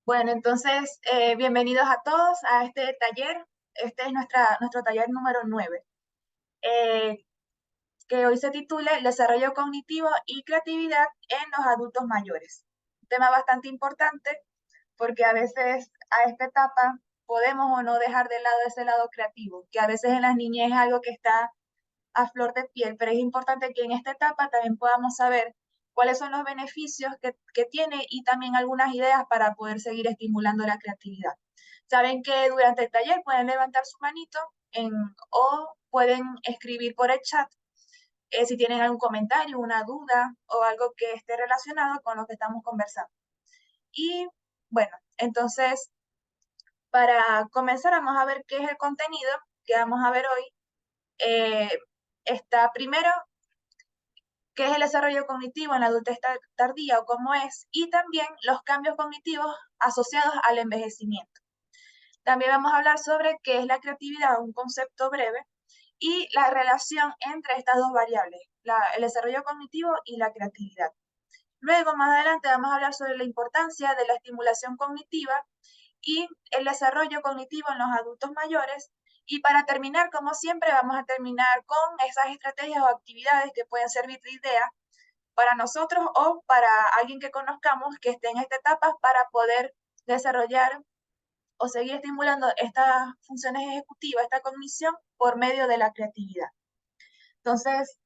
Bueno, entonces, bienvenidos a todos a este taller. Este es nuestro taller número 9, eh, que hoy se titula El desarrollo cognitivo y creatividad en los adultos mayores. Un tema bastante importante porque a veces a esta etapa podemos o no dejar de lado ese lado creativo, que a veces en las niñez es algo que está a flor de piel, pero es importante que en esta etapa también podamos saber cuáles son los beneficios que tiene y también algunas ideas para poder seguir estimulando la creatividad. Saben que durante el taller pueden levantar su manito o pueden escribir por el chat si tienen algún comentario, una duda o algo que esté relacionado con lo que estamos conversando. Y bueno, entonces, para comenzar, vamos a ver qué es el contenido que vamos a ver hoy. Eh, Está primero qué es el desarrollo cognitivo en la adultez tardía o cómo es, y también los cambios cognitivos asociados al envejecimiento. También vamos a hablar sobre qué es la creatividad, un concepto breve, y la relación entre estas dos variables, el desarrollo cognitivo y la creatividad. Luego, más adelante, vamos a hablar sobre la importancia de la estimulación cognitiva y el desarrollo cognitivo en los adultos mayores. Y para terminar, como siempre, vamos a terminar con esas estrategias o actividades que pueden servir de idea para nosotros o para alguien que conozcamos que esté en esta etapa para poder desarrollar o seguir estimulando estas funciones ejecutivas, esta cognición por medio de la creatividad. Entonces,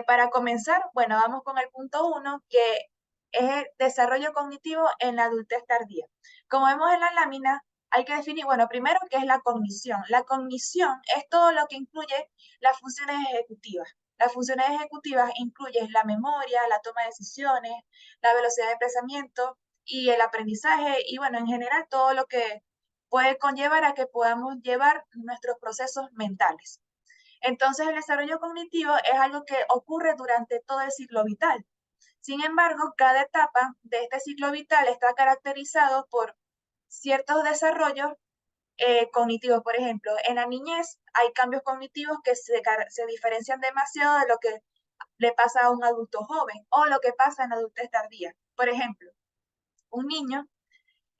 para comenzar, bueno, vamos con el punto 1, que es el desarrollo cognitivo en la adultez tardía. Como vemos en la lámina, hay que definir, bueno, primero, ¿qué es la cognición? La cognición es todo lo que incluye las funciones ejecutivas. Las funciones ejecutivas incluyen la memoria, la toma de decisiones, la velocidad de pensamiento y el aprendizaje y, bueno, en general todo lo que puede conllevar a que podamos llevar nuestros procesos mentales. Entonces, el desarrollo cognitivo es algo que ocurre durante todo el ciclo vital. Sin embargo, cada etapa de este ciclo vital está caracterizado por ciertos desarrollos cognitivos. Por ejemplo, en la niñez hay cambios cognitivos que se diferencian demasiado de lo que le pasa a un adulto joven o lo que pasa en la adultez tardía. Por ejemplo, un niño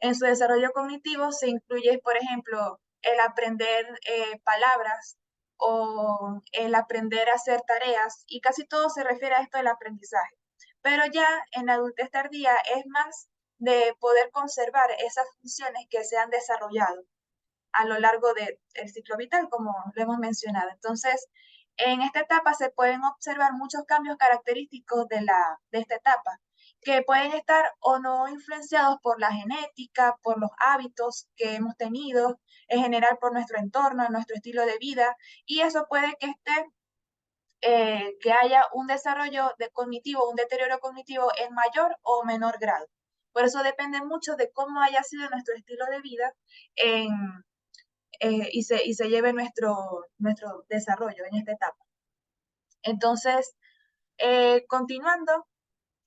en su desarrollo cognitivo se incluye, por ejemplo, el aprender palabras o el aprender a hacer tareas, y casi todo se refiere a esto del aprendizaje. Pero ya en la adultez tardía es más de poder conservar esas funciones que se han desarrollado a lo largo del ciclo vital, como lo hemos mencionado. Entonces, en esta etapa se pueden observar muchos cambios característicos de esta etapa, que pueden estar o no influenciados por la genética, por los hábitos que hemos tenido, en general por nuestro entorno, nuestro estilo de vida, y eso puede que que haya un desarrollo cognitivo, un deterioro cognitivo en mayor o menor grado. Por eso depende mucho de cómo haya sido nuestro estilo de vida en, y se lleve nuestro desarrollo en esta etapa. Entonces, continuando,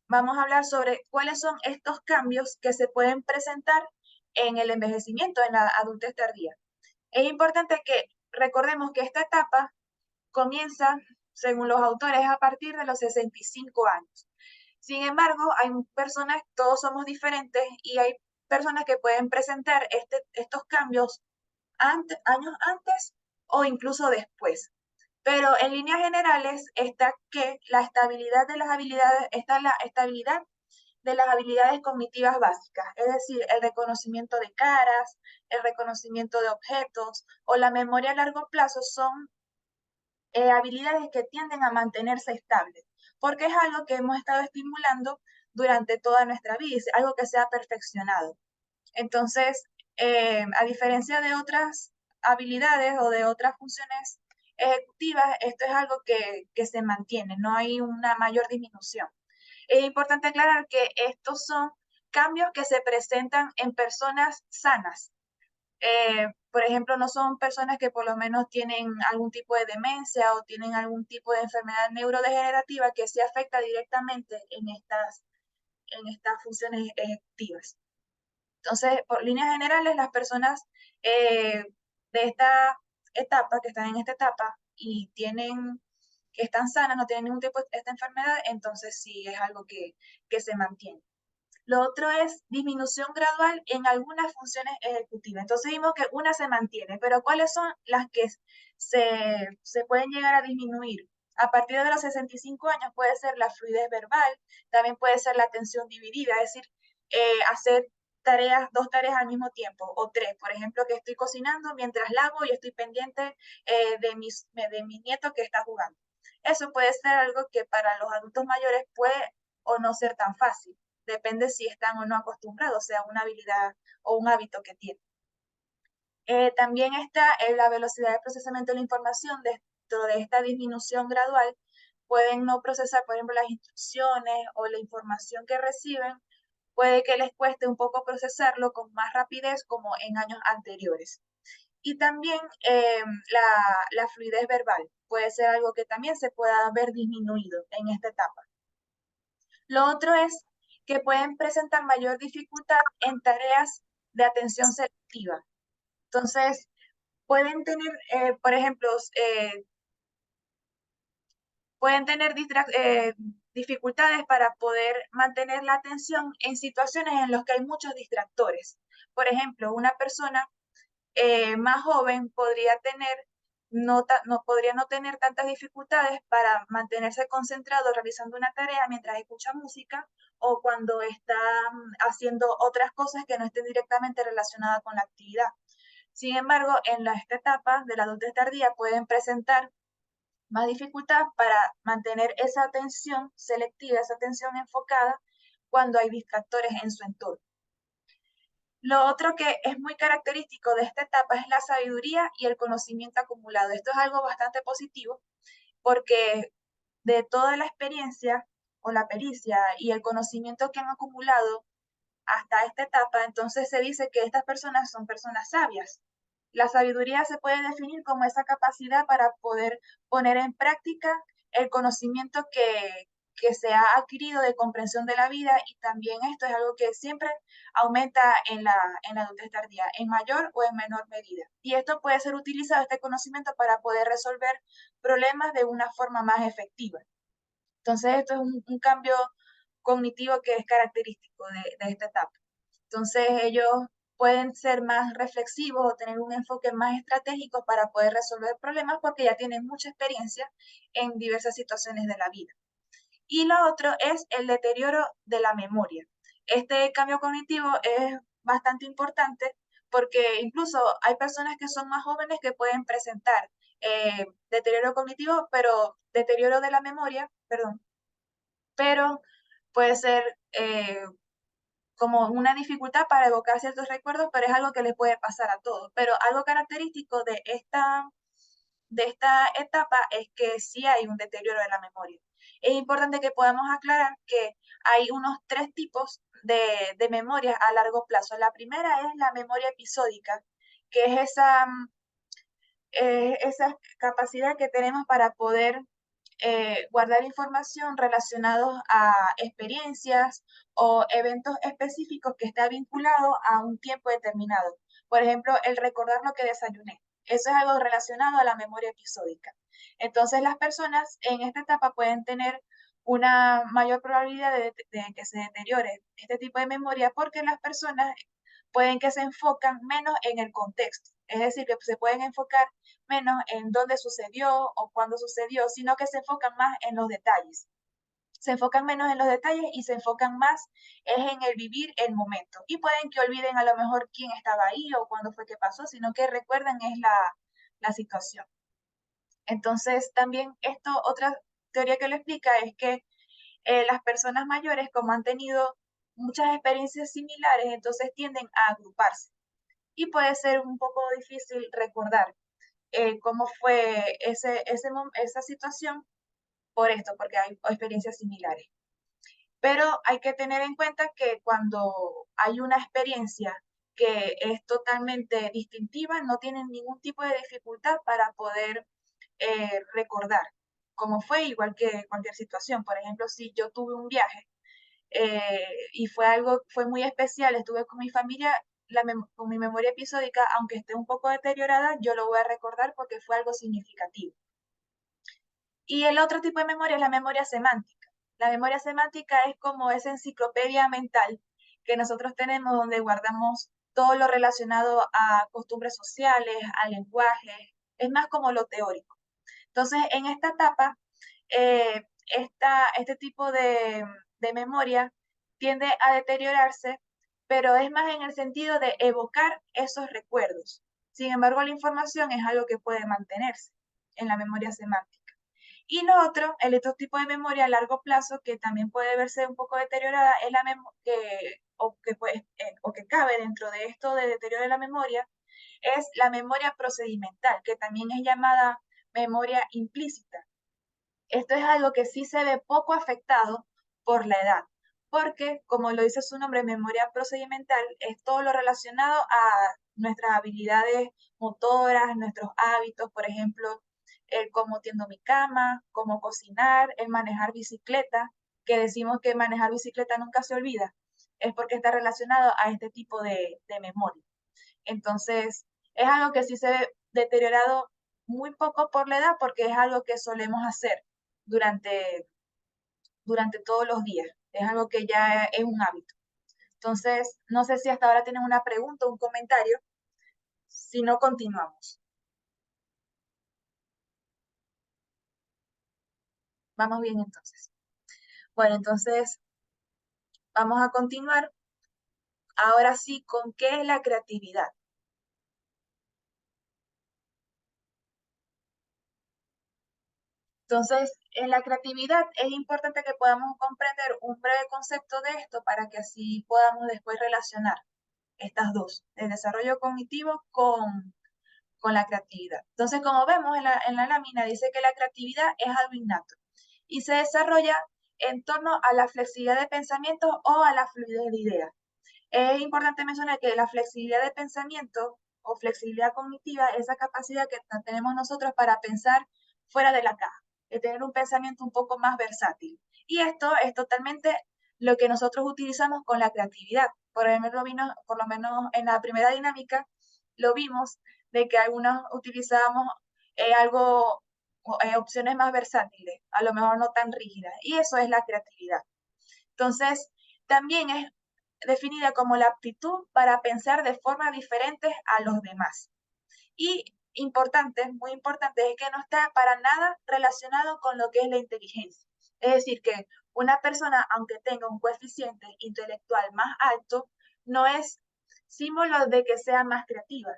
vamos a hablar sobre cuáles son estos cambios que se pueden presentar en el envejecimiento, en la adultez tardía. Es importante que recordemos que esta etapa comienza, según los autores, a partir de los 65 años. Sin embargo, hay personas, todos somos diferentes y hay personas que pueden presentar estos cambios años antes o incluso después. Pero en líneas generales está que la estabilidad de las habilidades, está la estabilidad de las habilidades cognitivas básicas, es decir, el reconocimiento de caras, el reconocimiento de objetos o la memoria a largo plazo son habilidades que tienden a mantenerse estables, porque es algo que hemos estado estimulando durante toda nuestra vida, es algo que se ha perfeccionado. Entonces, a diferencia de otras habilidades o de otras funciones ejecutivas, esto es algo que se mantiene, no hay una mayor disminución. Es importante aclarar que estos son cambios que se presentan en personas sanas. Por ejemplo, no son personas que por lo menos tienen algún tipo de demencia o tienen algún tipo de enfermedad neurodegenerativa que se afecta directamente en estas funciones ejecutivas. Entonces, por líneas generales, las personas de esta etapa, que están en esta etapa y que están sanas, no tienen ningún tipo de esta enfermedad, entonces sí es algo que se mantiene. Lo otro es disminución gradual en algunas funciones ejecutivas. Entonces vimos que una se mantiene, pero ¿cuáles son las que se pueden llegar a disminuir? A partir de los 65 años puede ser la fluidez verbal, también puede ser la atención dividida, es decir, hacer dos tareas al mismo tiempo, o tres, por ejemplo, que estoy cocinando mientras lavo y estoy pendiente de mi nieto que está jugando. Eso puede ser algo que para los adultos mayores puede o no ser tan fácil, depende si están o no acostumbrados, o sea, una habilidad o un hábito que tienen. También está la velocidad de procesamiento de la información. Dentro de esta disminución gradual, pueden no procesar, por ejemplo, las instrucciones o la información que reciben, puede que les cueste un poco procesarlo con más rapidez como en años anteriores. Y también la fluidez verbal puede ser algo que también se pueda ver disminuido en esta etapa. Lo otro es que pueden presentar mayor dificultad en tareas de atención selectiva. Entonces, pueden tener, por ejemplo, pueden tener dificultades para poder mantener la atención en situaciones en las que hay muchos distractores. Por ejemplo, una persona más joven podría podría no tener tantas dificultades para mantenerse concentrado realizando una tarea mientras escucha música o cuando está haciendo otras cosas que no estén directamente relacionadas con la actividad. Sin embargo, en esta etapa de la adultez tardía pueden presentar más dificultad para mantener esa atención selectiva, esa atención enfocada cuando hay distractores en su entorno. Lo otro que es muy característico de esta etapa es la sabiduría y el conocimiento acumulado. Esto es algo bastante positivo porque de toda la experiencia o la pericia y el conocimiento que han acumulado hasta esta etapa, entonces se dice que estas personas son personas sabias. La sabiduría se puede definir como esa capacidad para poder poner en práctica el conocimiento que se ha adquirido de comprensión de la vida, y también esto es algo que siempre aumenta en la adultez tardía, en mayor o en menor medida. Y esto puede ser utilizado, este conocimiento, para poder resolver problemas de una forma más efectiva. Entonces, esto es un cambio cognitivo que es característico de esta etapa. Entonces, ellos pueden ser más reflexivos o tener un enfoque más estratégico para poder resolver problemas porque ya tienen mucha experiencia en diversas situaciones de la vida. Y lo otro es el deterioro de la memoria. Este cambio cognitivo es bastante importante porque incluso hay personas que son más jóvenes que pueden presentar deterioro cognitivo, pero deterioro de la memoria, perdón, pero puede ser como una dificultad para evocar ciertos recuerdos, pero es algo que les puede pasar a todos. Pero algo característico de esta etapa es que sí hay un deterioro de la memoria. Es importante que podamos aclarar que hay unos tres tipos de memoria a largo plazo. La primera es la memoria episódica, que es esa capacidad que tenemos para poder guardar información relacionados a experiencias o eventos específicos que está vinculado a un tiempo determinado. Por ejemplo, el recordar lo que desayuné. Eso es algo relacionado a la memoria episódica. Entonces, las personas en esta etapa pueden tener una mayor probabilidad de que se deteriore este tipo de memoria porque las personas pueden que se enfocan menos en el contexto, es decir, que se pueden enfocar menos en dónde sucedió o cuándo sucedió, sino que se enfocan más en los detalles. Se enfocan menos en los detalles y se enfocan más es en el vivir el momento. Y pueden que olviden a lo mejor quién estaba ahí o cuándo fue que pasó, sino que recuerden es la situación. Entonces, también esto, otra teoría que lo explica es que las personas mayores, como han tenido muchas experiencias similares, entonces tienden a agruparse. Y puede ser un poco difícil recordar cómo fue esa situación por esto, porque hay experiencias similares. Pero hay que tener en cuenta que cuando hay una experiencia que es totalmente distintiva, no tienen ningún tipo de dificultad para poder recordar cómo fue, igual que cualquier situación. Por ejemplo, si yo tuve un viaje y fue muy especial, estuve con mi familia, con mi memoria episódica, aunque esté un poco deteriorada, yo lo voy a recordar porque fue algo significativo. Y el otro tipo de memoria es la memoria semántica. La memoria semántica es como esa enciclopedia mental que nosotros tenemos donde guardamos todo lo relacionado a costumbres sociales, al lenguaje, es más como lo teórico. Entonces, en esta etapa, este tipo de memoria tiende a deteriorarse, pero es más en el sentido de evocar esos recuerdos. Sin embargo, la información es algo que puede mantenerse en la memoria semántica. Y lo otro, el otro tipo de memoria a largo plazo que también puede verse un poco deteriorada es la o que cabe dentro de esto de deterioro de la memoria, es la memoria procedimental, que también es llamada memoria implícita. Esto es algo que sí se ve poco afectado por la edad, porque, como lo dice su nombre, memoria procedimental es todo lo relacionado a nuestras habilidades motoras, nuestros hábitos, por ejemplo, el cómo tiendo mi cama, cómo cocinar, el manejar bicicleta, que decimos que manejar bicicleta nunca se olvida, es porque está relacionado a este tipo de memoria. Entonces, es algo que sí se ve deteriorado muy poco por la edad, porque es algo que solemos hacer durante, durante todos los días. Es algo que ya es un hábito. Entonces, no sé si hasta ahora tienen una pregunta o un comentario. Si no, continuamos. Vamos bien entonces. Bueno, entonces vamos a continuar ahora sí con qué es la creatividad. Entonces, en la creatividad es importante que podamos comprender un breve concepto de esto para que así podamos después relacionar estas dos, el desarrollo cognitivo con la creatividad. Entonces, como vemos en la lámina, dice que la creatividad es algo innato y se desarrolla en torno a la flexibilidad de pensamiento o a la fluidez de ideas. Es importante mencionar que la flexibilidad de pensamiento o flexibilidad cognitiva es esa capacidad que tenemos nosotros para pensar fuera de la caja, de tener un pensamiento un poco más versátil. Y esto es totalmente lo que nosotros utilizamos con la creatividad. Por lo menos en la primera dinámica lo vimos de que algunos utilizábamos algo, opciones más versátiles, a lo mejor no tan rígidas. Y eso es la creatividad. Entonces, también es definida como la aptitud para pensar de forma diferente a los demás. Y importante, muy importante, es que no está para nada relacionado con lo que es la inteligencia. Es decir, que una persona, aunque tenga un coeficiente intelectual más alto, no es símbolo de que sea más creativa.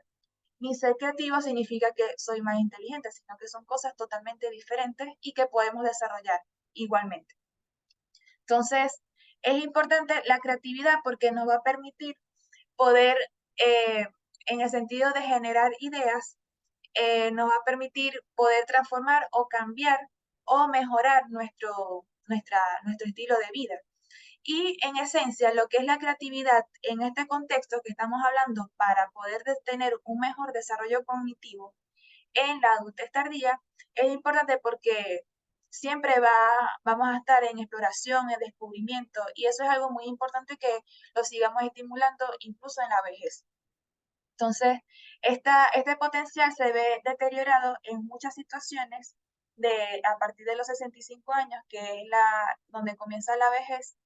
Ni ser creativo significa que soy más inteligente, sino que son cosas totalmente diferentes y que podemos desarrollar igualmente. Entonces, es importante la creatividad porque nos va a permitir poder, eh, en el sentido de generar ideas, nos va a permitir poder transformar o cambiar o mejorar nuestro estilo de vida. Y en esencia, lo que es la creatividad en este contexto que estamos hablando para poder tener un mejor desarrollo cognitivo en la adultez tardía es importante porque siempre vamos a estar en exploración, en descubrimiento, y eso es algo muy importante que lo sigamos estimulando incluso en la vejez. Entonces, este potencial se ve deteriorado en muchas situaciones a partir de los 65 años, que es donde comienza la vejez,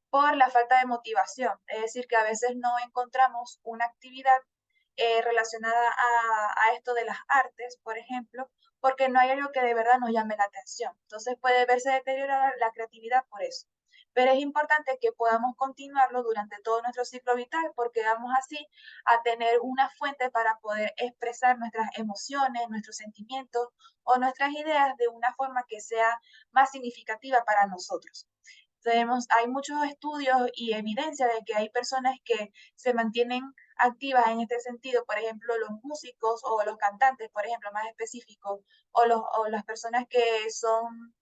por la falta de motivación. Es decir, que a veces no encontramos una actividad relacionada a esto de las artes, por ejemplo, porque no hay algo que de verdad nos llame la atención. Entonces puede verse deteriorada la creatividad por eso. Pero es importante que podamos continuarlo durante todo nuestro ciclo vital porque vamos así a tener una fuente para poder expresar nuestras emociones, nuestros sentimientos o nuestras ideas de una forma que sea más significativa para nosotros. Hay muchos estudios y evidencia de que hay personas que se mantienen activas en este sentido, por ejemplo, los músicos o los cantantes, por ejemplo, más específicos, o las personas que son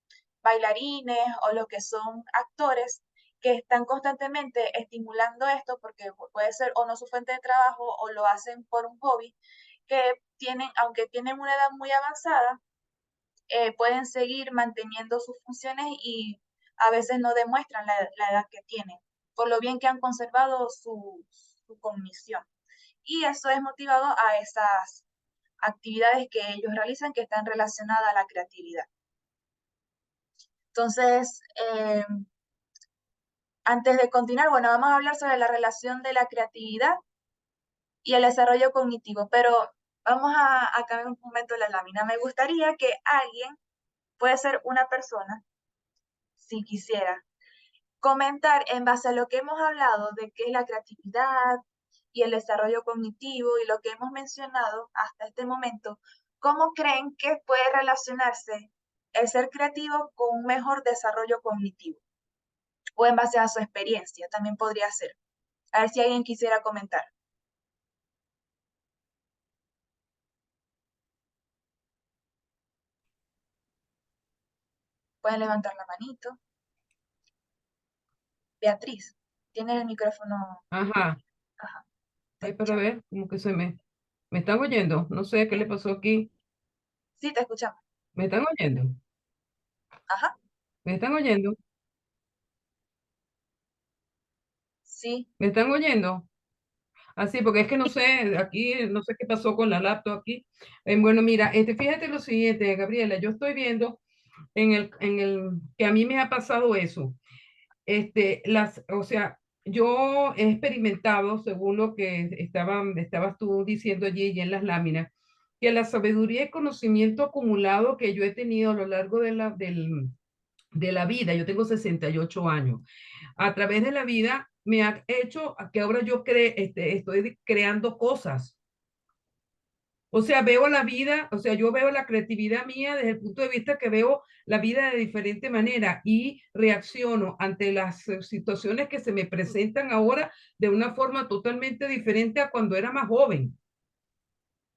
bailarines o los que son actores, que están constantemente estimulando esto porque puede ser o no su fuente de trabajo o lo hacen por un hobby, que tienen, aunque tienen una edad muy avanzada, pueden seguir manteniendo sus funciones y a veces no demuestran la edad que tienen, por lo bien que han conservado su cognición. Y eso es motivado a esas actividades que ellos realizan que están relacionadas a la creatividad. Entonces, Antes de continuar, bueno, vamos a hablar sobre la relación de la creatividad y el desarrollo cognitivo, pero vamos a cambiar un momento la lámina. Me gustaría que alguien, puede ser una persona, si quisiera, comentar en base a lo que hemos hablado de qué es la creatividad y el desarrollo cognitivo y lo que hemos mencionado hasta este momento, ¿cómo creen que puede relacionarse el ser creativo con un mejor desarrollo cognitivo? O en base a su experiencia, también podría ser. A ver si alguien quisiera comentar. Pueden levantar la manito. Beatriz, tienes el micrófono. Ajá. Ajá, te Ay, para escuchamos. ver, como que me están oyendo. No sé qué le pasó aquí. Sí, te escuchamos. ¿Me están oyendo? Ajá, ¿Me están oyendo? sí, ¿Me están oyendo? Así, porque es que no sé, aquí no sé qué pasó con la laptop aquí. Bueno, mira, fíjate lo siguiente, Gabriela, yo estoy viendo que a mí me ha pasado eso. O sea, yo he experimentado, según lo que estabas tú diciendo allí y en las láminas, que la sabiduría y conocimiento acumulado que yo he tenido a lo largo de la vida, yo tengo 68 años, a través de la vida me ha hecho que ahora estoy creando cosas. O sea, veo la vida, o sea, yo veo la creatividad mía desde el punto de vista que veo la vida de diferente manera y reacciono ante las situaciones que se me presentan ahora de una forma totalmente diferente a cuando era más joven.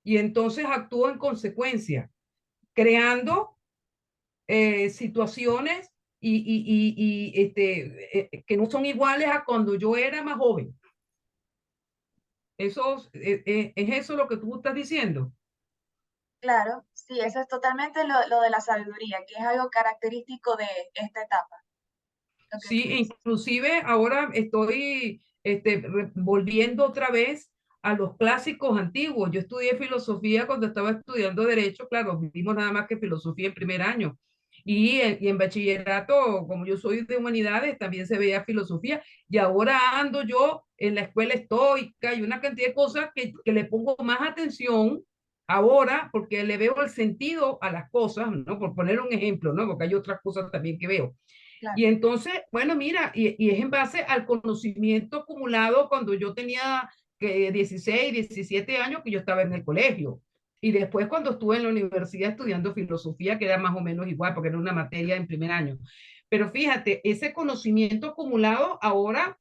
Y entonces actúo en consecuencia, creando situaciones que no son iguales a cuando yo era más joven. ¿Es eso lo que tú estás diciendo? claro, sí, eso es totalmente lo de la sabiduría, que es algo característico de esta etapa, lo que Sí, tú dices. inclusive ahora estoy volviendo otra vez a los clásicos antiguos. Yo estudié filosofía cuando estaba estudiando derecho, claro, vimos nada más que filosofía en primer año. Y en bachillerato, como yo soy de humanidades, también se veía filosofía. Y ahora ando yo en la escuela estoica y una cantidad de cosas que le pongo más atención ahora porque le veo el sentido a las cosas, ¿no? Por poner un ejemplo, ¿no? Porque hay otras cosas también que veo. Claro, Y entonces, bueno, mira, y es en base al conocimiento acumulado cuando yo tenía 16, 17 años que yo estaba en el colegio. Y después cuando estuve en la universidad estudiando filosofía, que era más o menos igual, porque era una materia en primer año. Pero fíjate, ese conocimiento acumulado ahora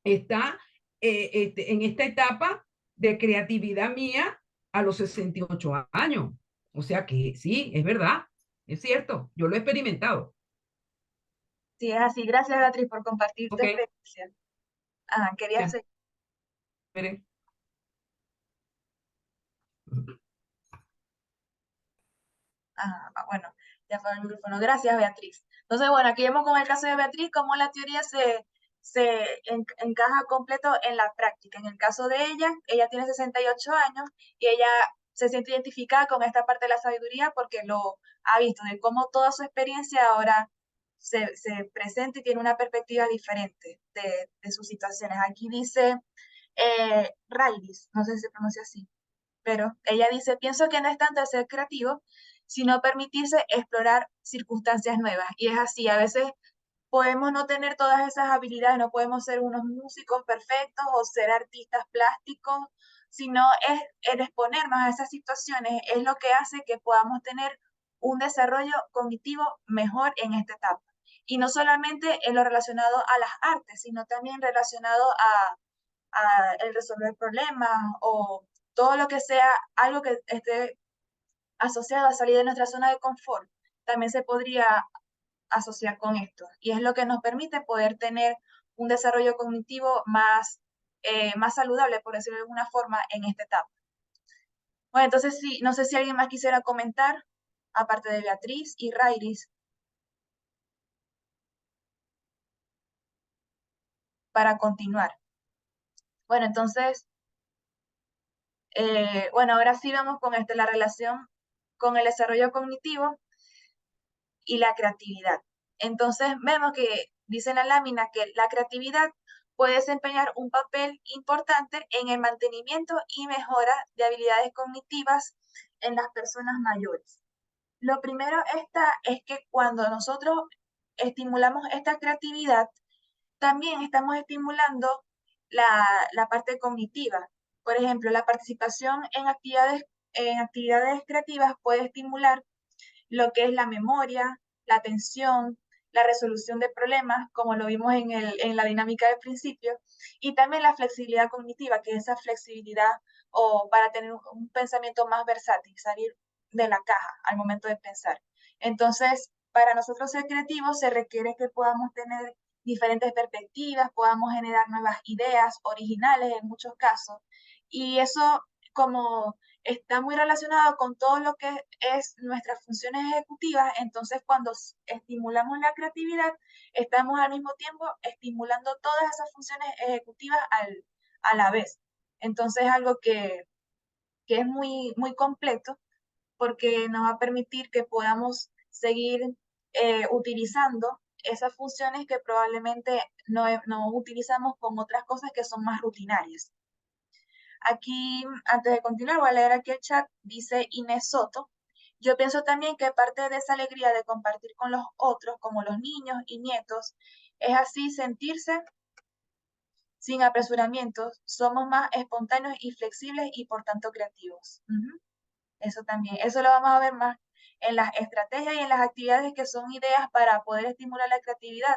está en esta etapa de creatividad mía a los 68 años. O sea que sí, es verdad, es cierto, yo lo he experimentado. sí, es así. Gracias, Beatriz, por compartir tu Ok, experiencia. Ah, querías seguir. chévere. Bueno, ya fue el micrófono. Gracias, Beatriz. Entonces, bueno, aquí vemos con el caso de Beatriz cómo la teoría se encaja completo en la práctica. En el caso de ella tiene 68 años y ella se siente identificada con esta parte de la sabiduría porque lo ha visto, de cómo toda su experiencia ahora se presenta y tiene una perspectiva diferente de sus situaciones. Aquí dice Railis, no sé si se pronuncia así, pero ella dice, pienso que no es tanto el ser creativo, sino permitirse explorar circunstancias nuevas. Y es así, a veces podemos no tener todas esas habilidades, no podemos ser unos músicos perfectos o ser artistas plásticos, sino es el exponernos a esas situaciones es lo que hace que podamos tener un desarrollo cognitivo mejor en esta etapa. Y no solamente en lo relacionado a las artes, sino también relacionado a el resolver problemas o todo lo que sea algo que esté asociado a salir de nuestra zona de confort, también se podría asociar con esto. Y es lo que nos permite poder tener un desarrollo cognitivo más saludable, por decirlo de alguna forma, en esta etapa. Bueno, entonces sí, no sé si alguien más quisiera comentar, aparte de Beatriz y Rairis, para continuar. Bueno, entonces, bueno, ahora sí vamos con la relación con el desarrollo cognitivo y la creatividad. Entonces, vemos que dice en la lámina que la creatividad puede desempeñar un papel importante en el mantenimiento y mejora de habilidades cognitivas en las personas mayores. Lo primero es que cuando nosotros estimulamos esta creatividad, también estamos estimulando la parte cognitiva. Por ejemplo, la participación en actividades creativas puede estimular lo que es la memoria, la atención, la resolución de problemas, como lo vimos en la dinámica del principio, y también la flexibilidad cognitiva, que es esa flexibilidad o para tener un pensamiento más versátil, salir de la caja al momento de pensar. Entonces, para nosotros ser creativos se requiere que podamos tener diferentes perspectivas, podamos generar nuevas ideas originales en muchos casos. Y eso, como está muy relacionado con todo lo que es nuestras funciones ejecutivas, entonces cuando estimulamos la creatividad, estamos al mismo tiempo estimulando todas esas funciones ejecutivas a la vez. Entonces algo que es muy, muy completo porque nos va a permitir que podamos seguir utilizando esas funciones que probablemente no utilizamos con otras cosas que son más rutinarias. Aquí, antes de continuar, voy a leer aquí el chat, dice Inés Soto. Yo pienso también que parte de esa alegría de compartir con los otros, como los niños y nietos, es así sentirse sin apresuramientos, somos más espontáneos y flexibles y por tanto creativos. Eso también, eso lo vamos a ver más en las estrategias y en las actividades que son ideas para poder estimular la creatividad.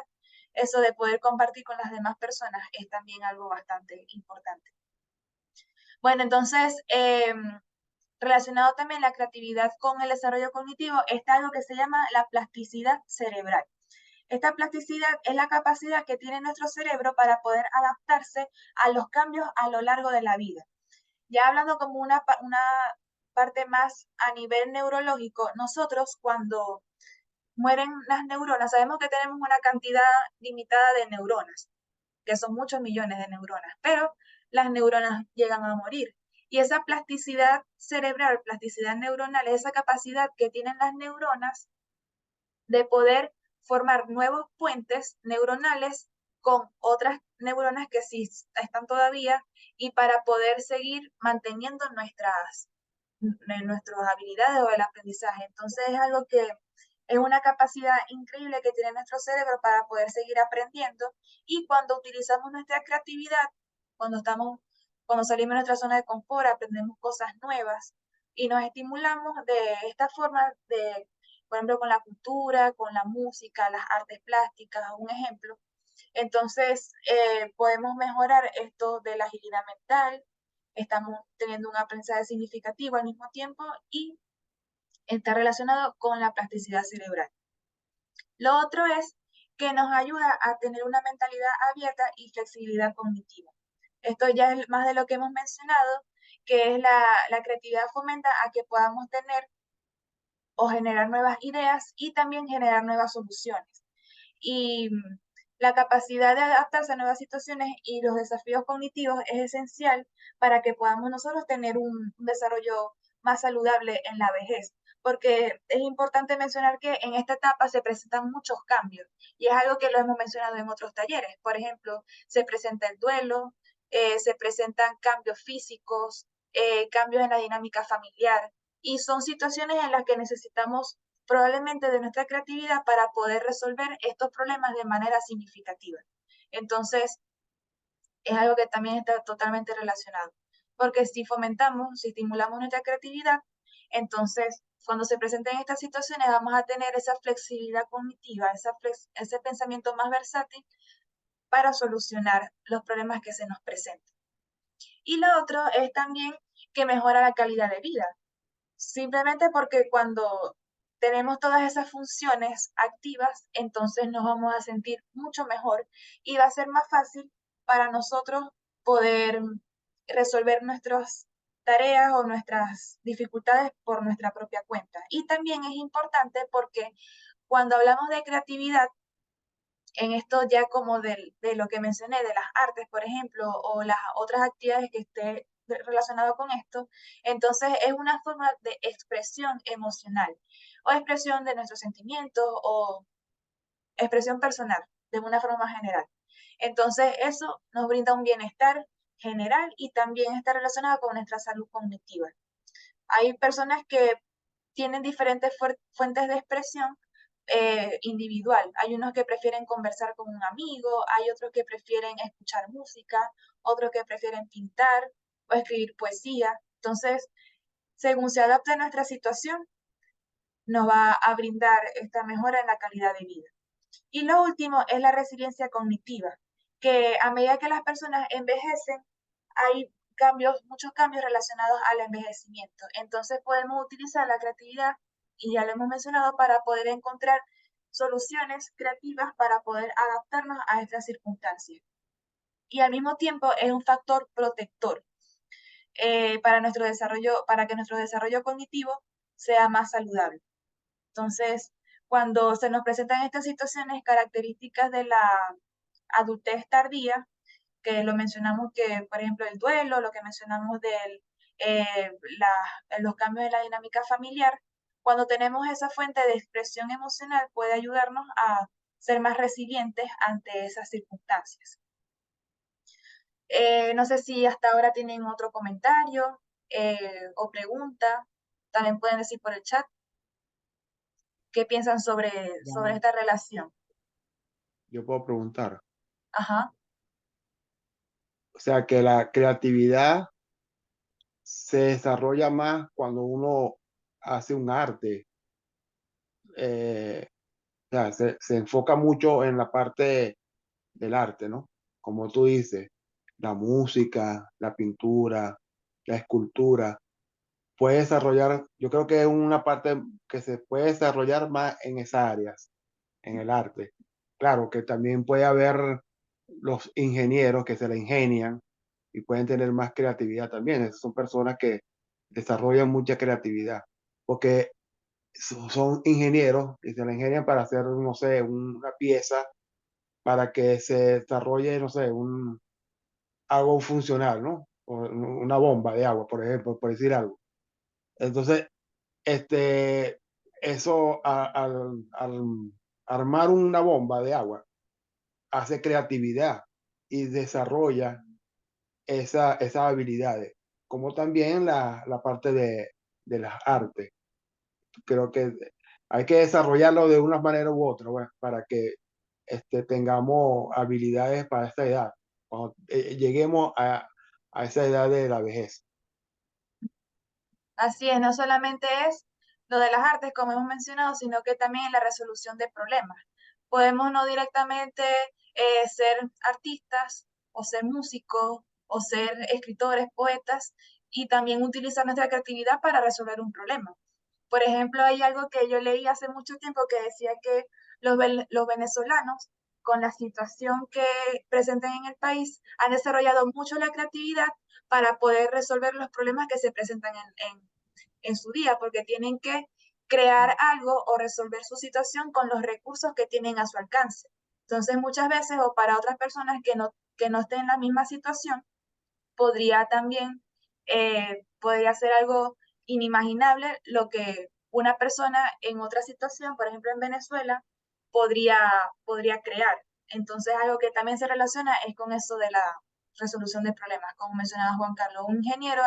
Eso de poder compartir con las demás personas es también algo bastante importante. Bueno, entonces, relacionado también la creatividad con el desarrollo cognitivo, está algo que se llama la plasticidad cerebral. Esta plasticidad es la capacidad que tiene nuestro cerebro para poder adaptarse a los cambios a lo largo de la vida. Ya hablando como una parte más a nivel neurológico, nosotros cuando mueren las neuronas, sabemos que tenemos una cantidad limitada de neuronas, que son muchos millones de neuronas, pero las neuronas llegan a morir. Y esa plasticidad cerebral, plasticidad neuronal, es esa capacidad que tienen las neuronas de poder formar nuevos puentes neuronales con otras neuronas que sí están todavía y para poder seguir manteniendo nuestras habilidades o el aprendizaje. Entonces es algo que es una capacidad increíble que tiene nuestro cerebro para poder seguir aprendiendo y cuando utilizamos nuestra creatividad, cuando estamos, cuando salimos de nuestra zona de confort, aprendemos cosas nuevas y nos estimulamos de esta forma de, por ejemplo, con la cultura, con la música, las artes plásticas, un ejemplo. Entonces, podemos mejorar esto de la agilidad mental, estamos teniendo un aprendizaje significativo al mismo tiempo y está relacionado con la plasticidad cerebral. Lo otro es que nos ayuda a tener una mentalidad abierta y flexibilidad cognitiva. Esto ya es más de lo que hemos mencionado, que es la creatividad fomenta a que podamos tener o generar nuevas ideas y también generar nuevas soluciones. Y la capacidad de adaptarse a nuevas situaciones y los desafíos cognitivos es esencial para que podamos nosotros tener un desarrollo más saludable en la vejez. Porque es importante mencionar que en esta etapa se presentan muchos cambios y es algo que lo hemos mencionado en otros talleres. Por ejemplo, se presenta el duelo, se presentan cambios físicos, cambios en la dinámica familiar y son situaciones en las que necesitamos probablemente de nuestra creatividad para poder resolver estos problemas de manera significativa. Entonces, es algo que también está totalmente relacionado, porque si fomentamos, si estimulamos nuestra creatividad, entonces cuando se presenten estas situaciones vamos a tener esa flexibilidad cognitiva, ese pensamiento más versátil para solucionar los problemas que se nos presentan. Y lo otro es también que mejora la calidad de vida. Simplemente porque cuando tenemos todas esas funciones activas, entonces nos vamos a sentir mucho mejor y va a ser más fácil para nosotros poder resolver nuestras tareas o nuestras dificultades por nuestra propia cuenta. Y también es importante porque cuando hablamos de creatividad, en esto ya como de lo que mencioné, de las artes, por ejemplo, o las otras actividades que esté relacionado con esto, entonces es una forma de expresión emocional o expresión de nuestros sentimientos o expresión personal. de una forma general. Entonces, eso nos brinda un bienestar general y también está relacionado con nuestra salud cognitiva. Hay personas que tienen diferentes fuentes de expresión individual. Hay unos que prefieren conversar con un amigo, hay otros que prefieren escuchar música, otros que prefieren pintar o escribir poesía. Entonces, según se adapte a nuestra situación, nos va a brindar esta mejora en la calidad de vida. Y lo último es la resiliencia cognitiva, que a medida que las personas envejecen, hay cambios, muchos cambios relacionados al envejecimiento. Entonces podemos utilizar la creatividad, y ya lo hemos mencionado, para poder encontrar soluciones creativas para poder adaptarnos a estas circunstancias. Y al mismo tiempo es un factor protector para que nuestro desarrollo cognitivo sea más saludable. Entonces, cuando se nos presentan estas situaciones características de la adultez tardía, que lo mencionamos que, por ejemplo, el duelo, lo que mencionamos de los cambios en la dinámica familiar, cuando tenemos esa fuente de expresión emocional puede ayudarnos a ser más resilientes ante esas circunstancias. No sé si hasta ahora tienen otro comentario o pregunta, también pueden decir por el chat qué piensan sobre esta relación. Yo puedo preguntar. Ajá. O sea, que la creatividad se desarrolla más cuando uno hace un arte. O sea, se enfoca mucho en la parte del arte, ¿no? Como tú dices, la música, la pintura, la escultura. Puede desarrollar, yo creo que es una parte que se puede desarrollar más en esas áreas, en el arte. Claro que también puede haber los ingenieros que se la ingenian y pueden tener más creatividad también. Esas son personas que desarrollan mucha creatividad, porque son ingenieros y se la ingenian para hacer, no sé, una pieza para que se desarrolle, no sé, algo funcional, ¿no? O una bomba de agua, por ejemplo, por decir algo. Entonces, este, eso al armar una bomba de agua hace creatividad y desarrolla esas habilidades, como también la parte de las artes. Creo que hay que desarrollarlo de una manera u otra, bueno, para que tengamos habilidades para esta edad, cuando lleguemos a esa edad de la vejez. Así es, no solamente es lo de las artes, como hemos mencionado, sino que también la resolución de problemas. Podemos no directamente ser artistas o ser músicos o ser escritores, poetas, y también utilizar nuestra creatividad para resolver un problema. Por ejemplo, hay algo que yo leí hace mucho tiempo que decía que los venezolanos, con la situación que presenten en el país, han desarrollado mucho la creatividad para poder resolver los problemas que se presentan en su día, porque tienen que crear algo o resolver su situación con los recursos que tienen a su alcance. Entonces, muchas veces, o para otras personas que no estén en la misma situación, podría también, podría ser algo inimaginable lo que una persona en otra situación, por ejemplo en Venezuela, podría, podría crear. Entonces, algo que también se relaciona es con eso de la resolución de problemas, como mencionaba Juan Carlos, un ingeniero,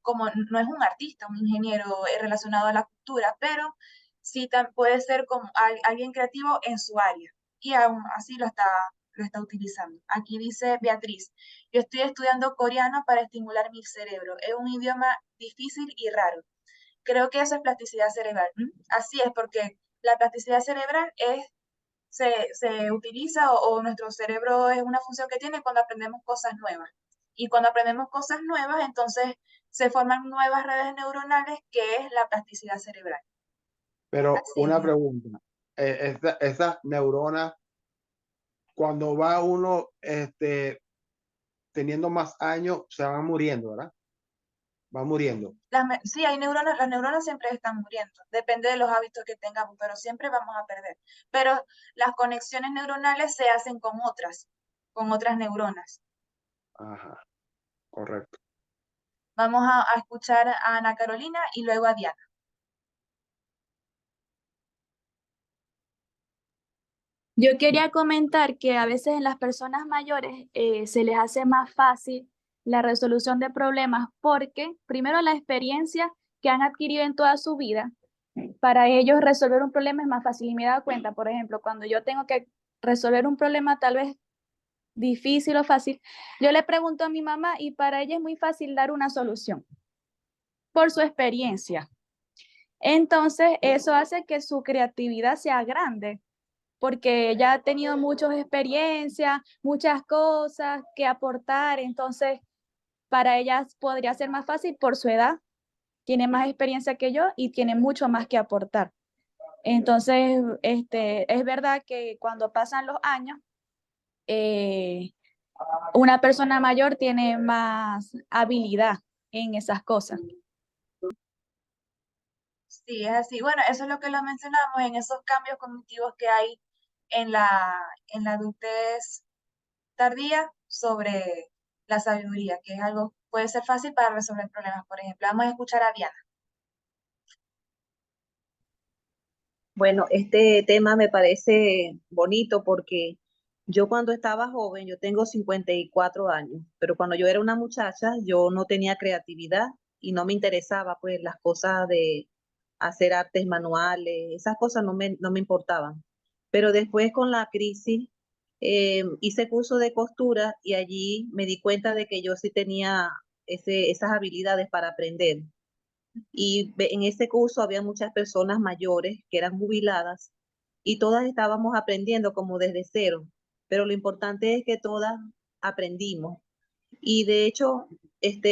como no es un artista, un ingeniero relacionado a la cultura, pero sí puede ser como alguien creativo en su área, y aún así lo está utilizando. Aquí dice Beatriz: yo estoy estudiando coreano para estimular mi cerebro. Es un idioma difícil y raro. Creo que eso es plasticidad cerebral. Así es, porque la plasticidad cerebral se utiliza o nuestro cerebro es una función que tiene cuando aprendemos cosas nuevas. Y cuando aprendemos cosas nuevas, entonces se forman nuevas redes neuronales, que es la plasticidad cerebral. Pero Así una es. pregunta, esas neuronas, cuando va uno teniendo más años, se van muriendo, ¿verdad? Van muriendo. Sí, hay neuronas, las neuronas siempre están muriendo, depende de los hábitos que tengamos, pero siempre vamos a perder. Pero las conexiones neuronales se hacen con otras neuronas. Ajá, correcto. Vamos a escuchar a Ana Carolina y luego a Diana. Yo quería comentar que a veces en las personas mayores se les hace más fácil la resolución de problemas porque primero la experiencia que han adquirido en toda su vida, para ellos resolver un problema es más fácil. Y me he dado cuenta, por ejemplo, cuando yo tengo que resolver un problema tal vez difícil o fácil, yo le pregunto a mi mamá y para ella es muy fácil dar una solución por su experiencia. Entonces, eso hace que su creatividad sea grande porque ella ha tenido muchas experiencias, muchas cosas que aportar, entonces para ella podría ser más fácil por su edad, tiene más experiencia que yo y tiene mucho más que aportar. Entonces, es verdad que cuando pasan los años, eh, una persona mayor tiene más habilidad en esas cosas. Sí, es así. Bueno, eso es lo que lo mencionamos en esos cambios cognitivos que hay en la adultez tardía sobre la sabiduría, que es algo, puede ser fácil para resolver problemas. Por ejemplo, vamos a escuchar a Diana. Bueno, este tema me parece bonito porque yo cuando estaba joven, yo tengo 54 años, pero cuando yo era una muchacha, yo no tenía creatividad y no me interesaba pues las cosas de hacer artes manuales, esas cosas no me importaban. Pero después con la crisis hice curso de costura y allí me di cuenta de que yo sí tenía esas habilidades para aprender. Y en ese curso había muchas personas mayores que eran jubiladas y todas estábamos aprendiendo como desde cero, pero lo importante es que todas aprendimos. Y de hecho,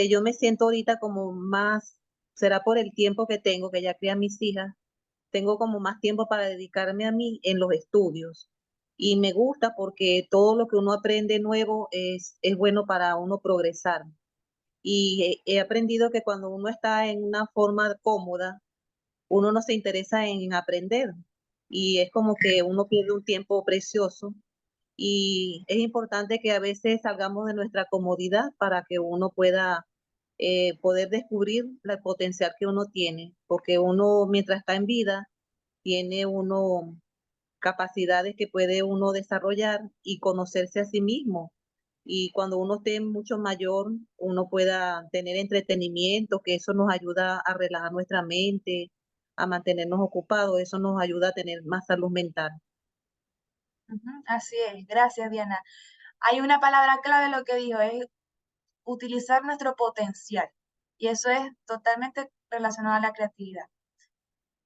yo me siento ahorita como más, será por el tiempo que tengo, que ya crié a mis hijas, tengo como más tiempo para dedicarme a mí en los estudios. Y me gusta porque todo lo que uno aprende nuevo es bueno para uno progresar. Y he aprendido que cuando uno está en una forma cómoda, uno no se interesa en aprender y es como que uno pierde un tiempo precioso y es importante que a veces salgamos de nuestra comodidad para que uno pueda poder descubrir el potencial que uno tiene, porque uno mientras está en vida tiene uno capacidades que puede uno desarrollar y conocerse a sí mismo. Y cuando uno esté mucho mayor, uno pueda tener entretenimiento, que eso nos ayuda a relajar nuestra mente, a mantenernos ocupados, eso nos ayuda a tener más salud mental. Así es, gracias Diana. Hay una palabra clave en lo que dijo, es utilizar nuestro potencial. Y eso es totalmente relacionado a la creatividad.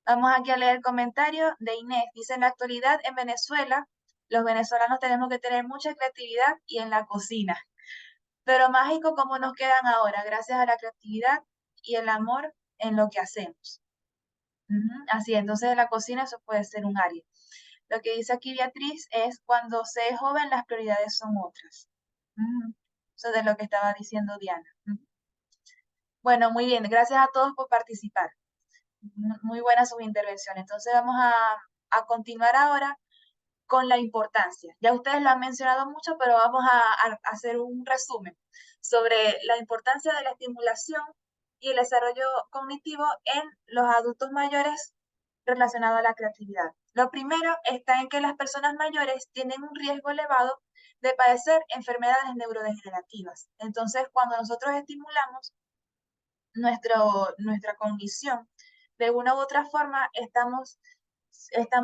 Vamos aquí a leer el comentario de Inés. Dice, en la actualidad en Venezuela, los venezolanos tenemos que tener mucha creatividad y en la cocina. Pero mágico como nos quedan ahora, gracias a la creatividad y el amor en lo que hacemos. Así, entonces en la cocina eso puede ser un área. Lo que dice aquí Beatriz es, cuando se es joven las prioridades son otras. Eso es de lo que estaba diciendo Diana. Bueno, muy bien, gracias a todos por participar. Muy buena su intervención. Entonces vamos a continuar ahora con la importancia. Ya ustedes lo han mencionado mucho, pero vamos a hacer un resumen sobre la importancia de la estimulación y el desarrollo cognitivo en los adultos mayores relacionado a la creatividad. Lo primero está en que las personas mayores tienen un riesgo elevado de padecer enfermedades neurodegenerativas. Entonces, cuando nosotros estimulamos nuestra cognición, de una u otra forma estamos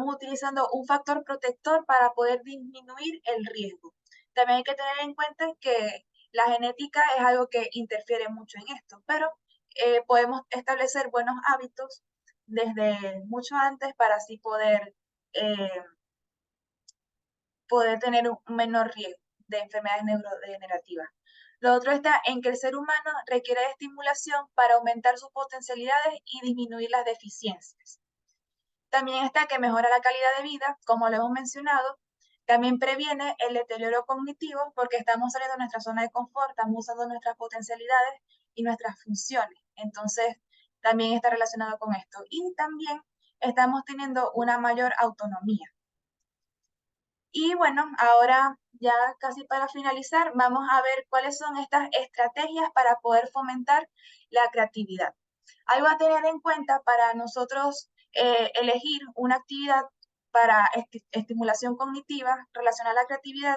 utilizando un factor protector para poder disminuir el riesgo. También hay que tener en cuenta que la genética es algo que interfiere mucho en esto, pero podemos establecer buenos hábitos desde mucho antes para así eh, poder tener un menor riesgo de enfermedades neurodegenerativas. Lo otro está en que el ser humano requiere de estimulación para aumentar sus potencialidades y disminuir las deficiencias. También está que mejora la calidad de vida, como lo hemos mencionado. También previene el deterioro cognitivo porque estamos saliendo de nuestra zona de confort, estamos usando nuestras potencialidades y nuestras funciones. Entonces, también está relacionado con esto. Y también estamos teniendo una mayor autonomía. Y bueno, ahora ya casi para finalizar, vamos a ver cuáles son estas estrategias para poder fomentar la creatividad. Algo a tener en cuenta para nosotros elegir una actividad para estimulación cognitiva relacionada a la creatividad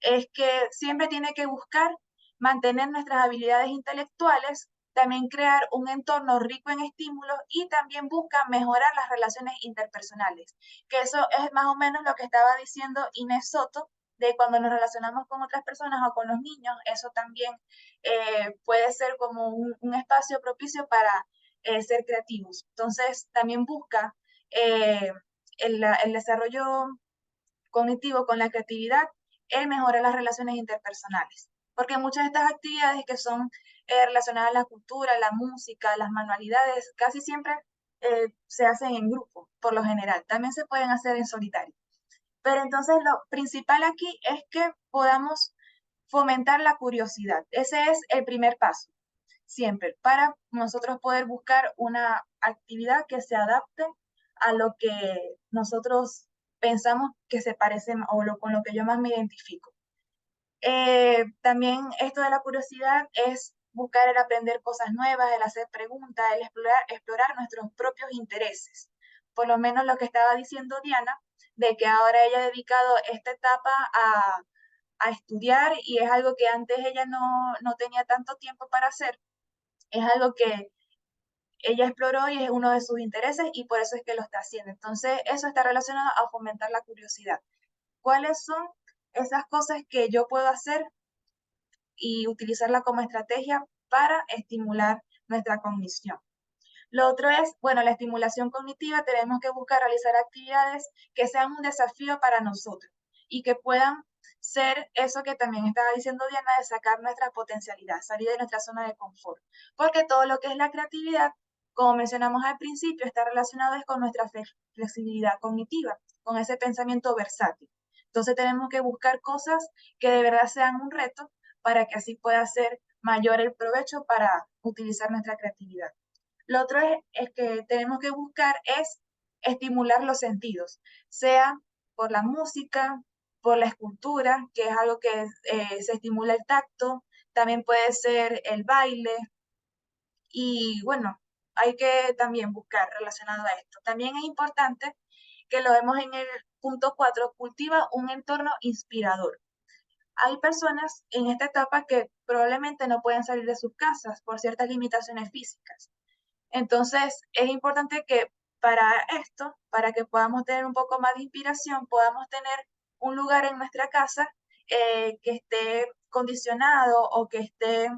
es que siempre tiene que buscar mantener nuestras habilidades intelectuales, también crear un entorno rico en estímulos y también busca mejorar las relaciones interpersonales, que eso es más o menos lo que estaba diciendo Inés Soto, de cuando nos relacionamos con otras personas o con los niños, eso también puede ser como un espacio propicio para ser creativos. Entonces, también busca el desarrollo cognitivo con la creatividad, el mejorar las relaciones interpersonales. Porque muchas de estas actividades que son relacionadas a la cultura, la música, las manualidades, casi siempre se hacen en grupo, por lo general. También se pueden hacer en solitario. Pero entonces lo principal aquí es que podamos fomentar la curiosidad. Ese es el primer paso, siempre, para nosotros poder buscar una actividad que se adapte a lo que nosotros pensamos que se parece o con lo que yo más me identifico. También esto de la curiosidad es buscar el aprender cosas nuevas, el hacer preguntas, el explorar nuestros propios intereses. Por lo menos lo que estaba diciendo Diana, de que ahora ella ha dedicado esta etapa a estudiar y es algo que antes ella no tenía tanto tiempo para hacer. Es algo que ella exploró y es uno de sus intereses y por eso es que lo está haciendo. Entonces, eso está relacionado a fomentar la curiosidad. ¿Cuáles son esas cosas que yo puedo hacer y utilizarla como estrategia para estimular nuestra cognición? Lo otro es, bueno, la estimulación cognitiva, tenemos que buscar realizar actividades que sean un desafío para nosotros y que puedan ser eso que también estaba diciendo Diana, de sacar nuestra potencialidad, salir de nuestra zona de confort. Porque todo lo que es la creatividad, como mencionamos al principio, está relacionado con nuestra flexibilidad cognitiva, con ese pensamiento versátil. Entonces tenemos que buscar cosas que de verdad sean un reto para que así pueda ser mayor el provecho para utilizar nuestra creatividad. Lo otro es que tenemos que buscar es estimular los sentidos, sea por la música, por la escultura, que es algo que se estimula el tacto, también puede ser el baile, y bueno, hay que también buscar relacionado a esto. También es importante que lo vemos en el punto 4, cultiva un entorno inspirador. Hay personas en esta etapa que probablemente no pueden salir de sus casas por ciertas limitaciones físicas. Entonces, es importante que para esto, para que podamos tener un poco más de inspiración, podamos tener un lugar en nuestra casa que esté condicionado o que esté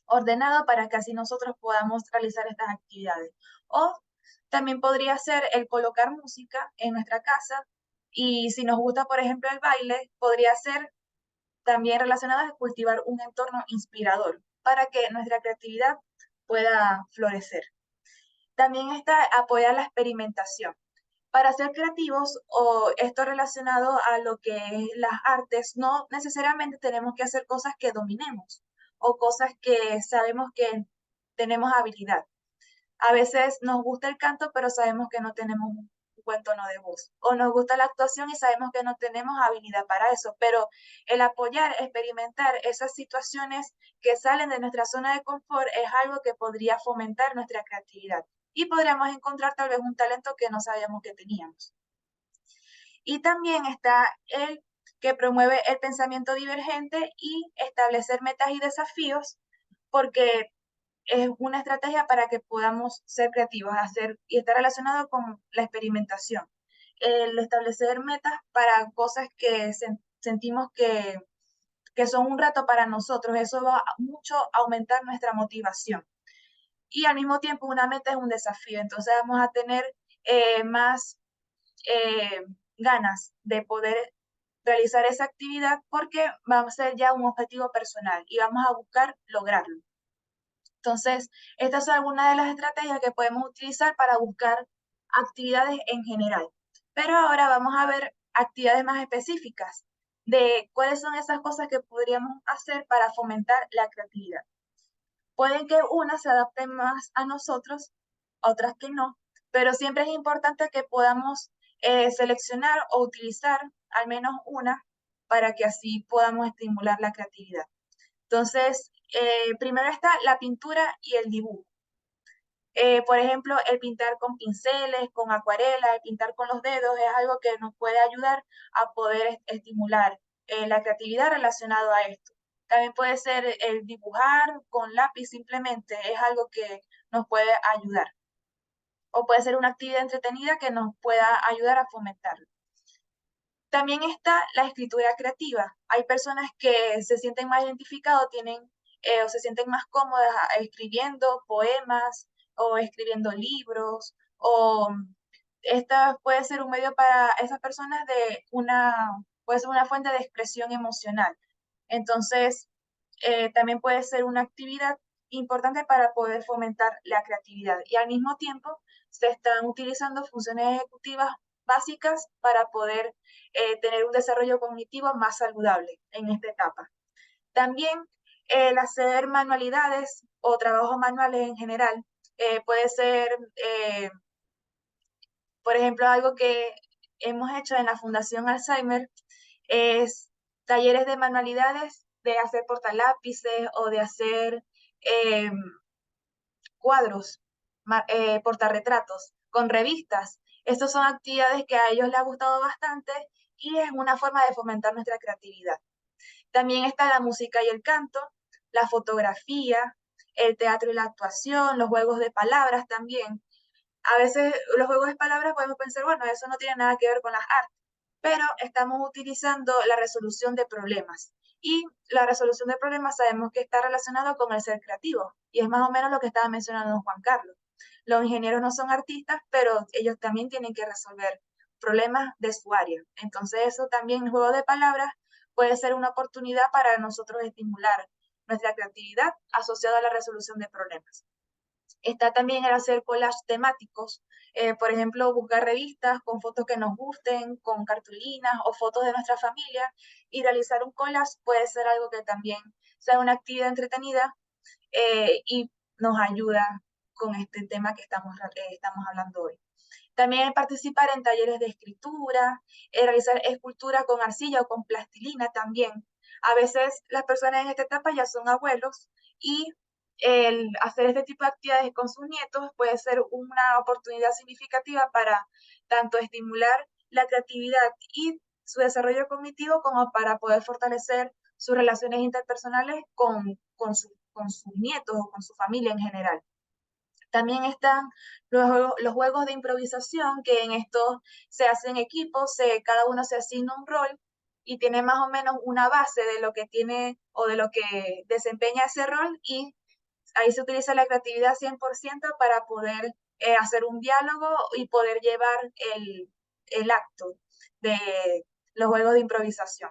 ordenado para que así nosotros podamos realizar estas actividades. O también podría ser el colocar música en nuestra casa y si nos gusta, por ejemplo, el baile, podría ser también relacionado a cultivar un entorno inspirador para que nuestra creatividad pueda florecer. También está apoyar la experimentación. Para ser creativos o esto relacionado a lo que es las artes, no necesariamente tenemos que hacer cosas que dominemos o cosas que sabemos que tenemos habilidad. A veces nos gusta el canto, pero sabemos que no tenemos un buen tono de voz. O nos gusta la actuación y sabemos que no tenemos habilidad para eso. Pero el apoyar, experimentar esas situaciones que salen de nuestra zona de confort es algo que podría fomentar nuestra creatividad. Y podríamos encontrar tal vez un talento que no sabíamos que teníamos. Y también está el que promueve el pensamiento divergente y establecer metas y desafíos, porque es una estrategia para que podamos ser creativos, y está relacionado con la experimentación. El establecer metas para cosas que sentimos que son un reto para nosotros, eso va mucho a aumentar nuestra motivación. Y al mismo tiempo una meta es un desafío, entonces vamos a tener más ganas de poder realizar esa actividad porque vamos a ser ya un objetivo personal y vamos a buscar lograrlo. Entonces, estas son algunas de las estrategias que podemos utilizar para buscar actividades en general. Pero ahora vamos a ver actividades más específicas de cuáles son esas cosas que podríamos hacer para fomentar la creatividad. Pueden que unas se adapten más a nosotros, otras que no, pero siempre es importante que podamos seleccionar o utilizar al menos una para que así podamos estimular la creatividad. Entonces, primero está la pintura y el dibujo. Por ejemplo, el pintar con pinceles, con acuarela, el pintar con los dedos es algo que nos puede ayudar a poder estimular la creatividad relacionado a esto. También puede ser el dibujar con lápiz simplemente, es algo que nos puede ayudar. O puede ser una actividad entretenida que nos pueda ayudar a fomentarlo. También está la escritura creativa. Hay personas que se sienten más identificados, o se sienten más cómodas escribiendo poemas o escribiendo libros, o esta puede ser un medio para esas personas puede ser una fuente de expresión emocional. Entonces, también puede ser una actividad importante para poder fomentar la creatividad. Y al mismo tiempo, se están utilizando funciones ejecutivas básicas para poder tener un desarrollo cognitivo más saludable en esta etapa. También el hacer manualidades o trabajos manuales en general puede ser, por ejemplo, algo que hemos hecho en la Fundación Alzheimer es talleres de manualidades, de hacer portalápices o de hacer cuadros, portarretratos con revistas. Estas son actividades que a ellos les ha gustado bastante y es una forma de fomentar nuestra creatividad. También está la música y el canto, la fotografía, el teatro y la actuación, los juegos de palabras también. A veces los juegos de palabras podemos pensar, bueno, eso no tiene nada que ver con las artes, pero estamos utilizando la resolución de problemas. Y la resolución de problemas sabemos que está relacionado con el ser creativo, y es más o menos lo que estaba mencionando Juan Carlos. Los ingenieros no son artistas, pero ellos también tienen que resolver problemas de su área. Entonces eso también, el juego de palabras, puede ser una oportunidad para nosotros estimular nuestra creatividad asociada a la resolución de problemas. Está también el hacer collages temáticos, por ejemplo, buscar revistas con fotos que nos gusten, con cartulinas o fotos de nuestra familia, y realizar un collage puede ser algo que también sea una actividad entretenida y nos ayuda con este tema que estamos hablando hoy. También participar en talleres de escritura, realizar escultura con arcilla o con plastilina también. A veces las personas en esta etapa ya son abuelos y el hacer este tipo de actividades con sus nietos puede ser una oportunidad significativa para tanto estimular la creatividad y su desarrollo cognitivo como para poder fortalecer sus relaciones interpersonales con sus nietos o con su familia en general. También están los juegos de improvisación, que en estos se hacen equipos, cada uno se asigna un rol y tiene más o menos una base de lo que tiene o de lo que desempeña ese rol, y ahí se utiliza la creatividad 100% para poder hacer un diálogo y poder llevar el acto de los juegos de improvisación.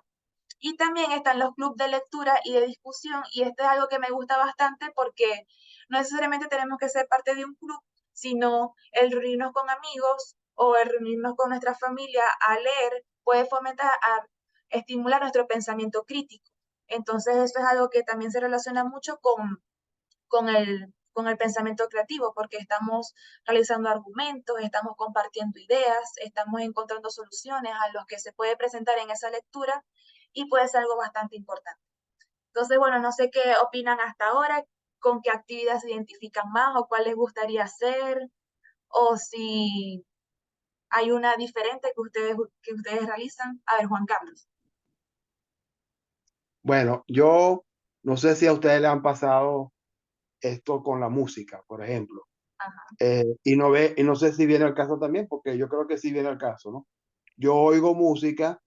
Y también están los clubes de lectura y de discusión, y esto es algo que me gusta bastante porque no necesariamente tenemos que ser parte de un club, sino el reunirnos con amigos o el reunirnos con nuestra familia a leer puede fomentar, a estimular nuestro pensamiento crítico. Entonces eso es algo que también se relaciona mucho con el pensamiento creativo, porque estamos realizando argumentos, estamos compartiendo ideas, estamos encontrando soluciones a los que se puede presentar en esa lectura, y puede ser algo bastante importante. Entonces, bueno, no sé qué opinan hasta ahora, con qué actividades se identifican más o cuál les gustaría hacer, o si hay una diferente que ustedes realizan. A ver, Juan Carlos. Bueno, yo no sé si a ustedes le han pasado esto con la música, por ejemplo. Ajá. Y no sé si viene al caso también, porque yo creo que sí viene al caso, ¿no? Yo oigo música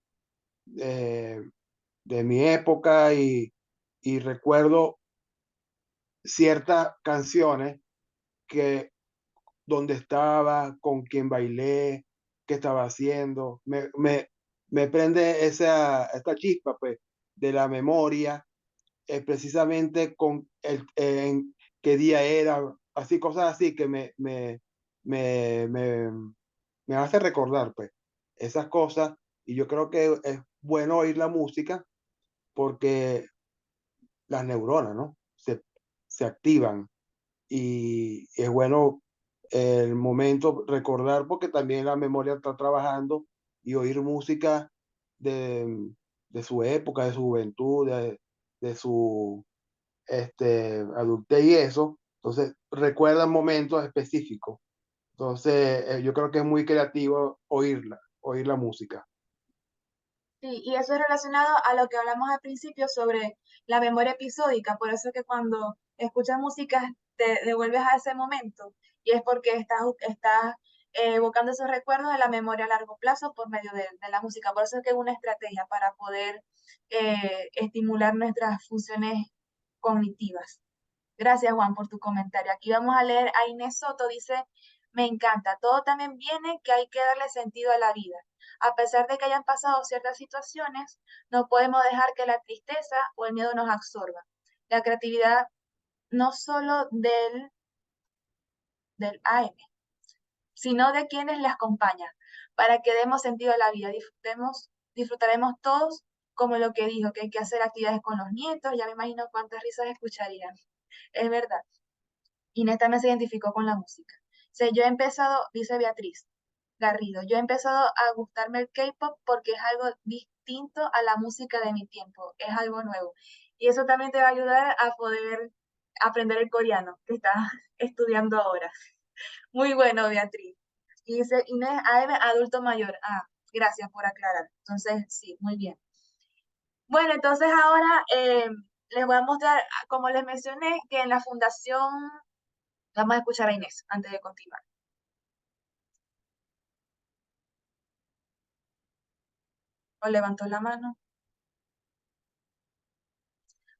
de mi época y recuerdo ciertas canciones que donde estaba, con quién bailé, qué estaba haciendo. Me prende esta chispa, pues, de la memoria, precisamente con en qué día era, así, cosas así que me, me, me hace recordar, pues, esas cosas. Y yo creo que es bueno oír la música porque las neuronas, ¿no? Se activan y es bueno el momento recordar porque también la memoria está trabajando y oír música de, de su época, de su juventud, de su adultez y eso, Entonces, recuerdan momentos específicos. Entonces, yo creo que es muy creativo oír la música. Sí, y eso es relacionado a lo que hablamos al principio sobre la memoria episódica. Por eso es que cuando escuchas música te devuelves a ese momento y es porque estás evocando esos recuerdos de la memoria a largo plazo por medio de la música. Por eso es que es una estrategia para poder estimular nuestras funciones cognitivas. Gracias, Juan, por tu comentario. Aquí vamos a leer a Inés Soto, dice, me encanta, todo también viene que hay que darle sentido a la vida. A pesar de que hayan pasado ciertas situaciones, no podemos dejar que la tristeza o el miedo nos absorba. La creatividad no solo del AM, sino de quienes la acompañan, para que demos sentido a la vida. Disfrutaremos todos como lo que dijo, que hay que hacer actividades con los nietos, ya me imagino cuántas risas escucharían. Es verdad. Inés también se identificó con la música. O sea, yo he empezado, dice Beatriz Garrido, yo he empezado a gustarme el K-pop porque es algo distinto a la música de mi tiempo, es algo nuevo. Y eso también te va a ayudar a poder aprender el coreano que estás estudiando ahora. Muy bueno, Beatriz. Y dice Inés AM, adulto mayor. Ah, gracias por aclarar. Entonces, sí, muy bien. Bueno, entonces ahora les voy a mostrar, como les mencioné, que en la fundación. Vamos a escuchar a Inés antes de continuar. ¿O levantó la mano?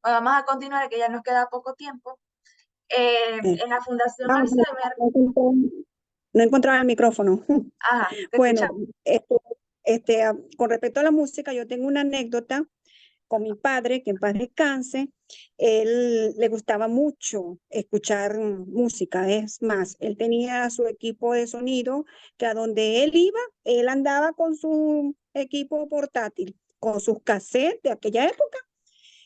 Bueno, vamos a continuar, que ya nos queda poco tiempo. En la Fundación Vamos, Alzheimer. no encontraba el micrófono. Ajá, te Bueno, escuchamos. con respecto a la música, yo tengo una anécdota con mi padre, que en paz descanse. Él le gustaba mucho escuchar música. Es más, él tenía su equipo de sonido, que a donde él iba, él andaba con su equipo portátil, con sus cassettes de aquella época.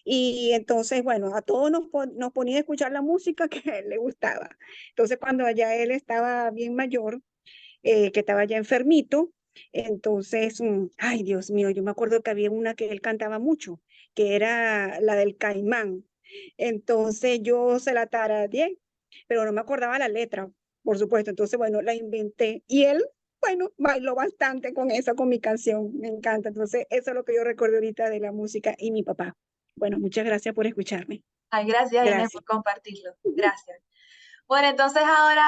Y entonces, bueno, a todos nos ponía a escuchar la música que a él le gustaba. Entonces, cuando allá él estaba bien mayor, que estaba ya enfermito, entonces, ay Dios mío, yo me acuerdo que había una que él cantaba mucho, que era la del Caimán. Entonces yo se la tarareé, pero no me acordaba la letra, por supuesto. Entonces, bueno, la inventé y él, bueno, bailó bastante con esa, con mi canción, me encanta. Entonces, eso es lo que yo recuerdo ahorita de la música y mi papá. Bueno, muchas gracias por escucharme. Ay, gracias Inés Gracias. por compartirlo. Gracias. Bueno, entonces ahora,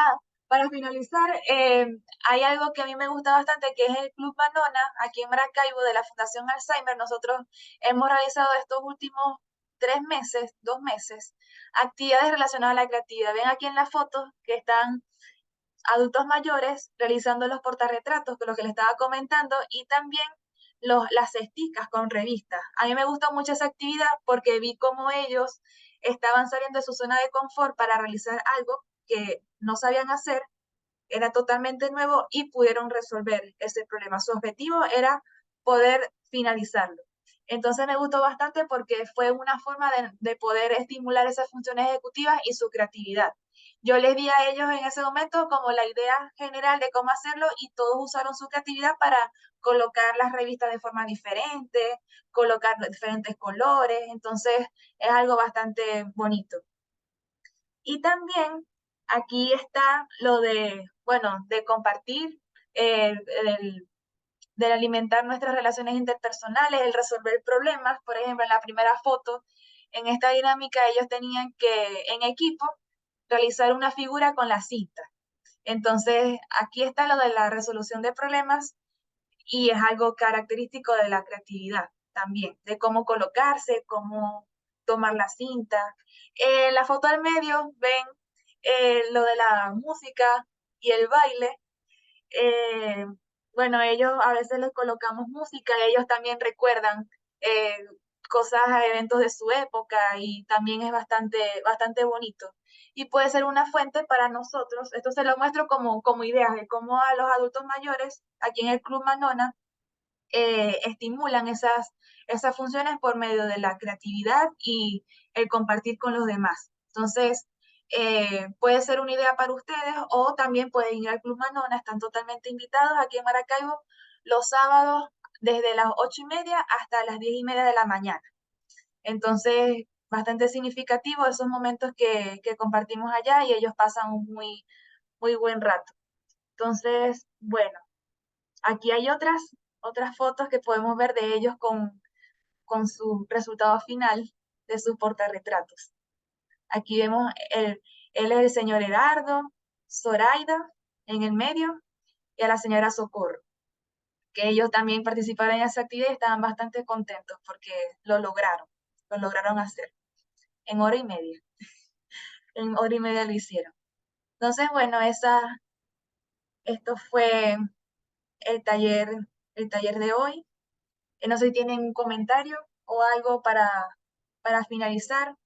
para finalizar, hay algo que a mí me gusta bastante, que es el Club Manona, aquí en Maracaibo, de la Fundación Alzheimer. Nosotros hemos realizado estos últimos 3 meses, 2 meses, actividades relacionadas a la creatividad. Ven aquí en la foto que están adultos mayores realizando los portarretratos, que lo que les estaba comentando, y también las cesticas con revistas. A mí me gustó mucho esa actividad porque vi cómo ellos estaban saliendo de su zona de confort para realizar algo que no sabían hacer, era totalmente nuevo y pudieron resolver ese problema. Su objetivo era poder finalizarlo. Entonces me gustó bastante porque fue una forma de poder estimular esas funciones ejecutivas y su creatividad. Yo les di a ellos en ese momento como la idea general de cómo hacerlo y todos usaron su creatividad para colocar las revistas de forma diferente, colocar diferentes colores, entonces es algo bastante bonito. Y también aquí está lo de, bueno, de compartir, del alimentar nuestras relaciones interpersonales, el resolver problemas. Por ejemplo, en la primera foto, en esta dinámica ellos tenían que, en equipo, realizar una figura con la cinta. Entonces, aquí está lo de la resolución de problemas y es algo característico de la creatividad también, de cómo colocarse, cómo tomar la cinta. En la foto al medio ven lo de la música y el baile. Eh, bueno, ellos a veces les colocamos música y ellos también recuerdan eh, cosas, eventos de su época y también es bastante, bastante bonito. Y puede ser una fuente para nosotros, esto se lo muestro como ideas de cómo a los adultos mayores, aquí en el Club Manona, estimulan esas funciones por medio de la creatividad y el compartir con los demás. Entonces, puede ser una idea para ustedes o también pueden ir al Club Manona, están totalmente invitados aquí en Maracaibo los sábados desde las 8:30 hasta las 10:30 de la mañana. Entonces, bastante significativo esos momentos que compartimos allá y ellos pasan un muy buen rato. Entonces, bueno, aquí hay otras fotos que podemos ver de ellos con su resultado final de sus portarretratos. Aquí vemos, él es el señor Herardo, Zoraida en el medio y a la señora Socorro, que ellos también participaron en esa actividad y estaban bastante contentos porque lo lograron hacer en hora y media. En hora y media lo hicieron. Entonces, bueno, esto fue el taller de hoy. No sé si tienen un comentario o algo para finalizar.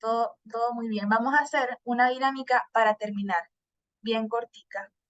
Todo muy bien. Vamos a hacer una dinámica para terminar, bien cortica.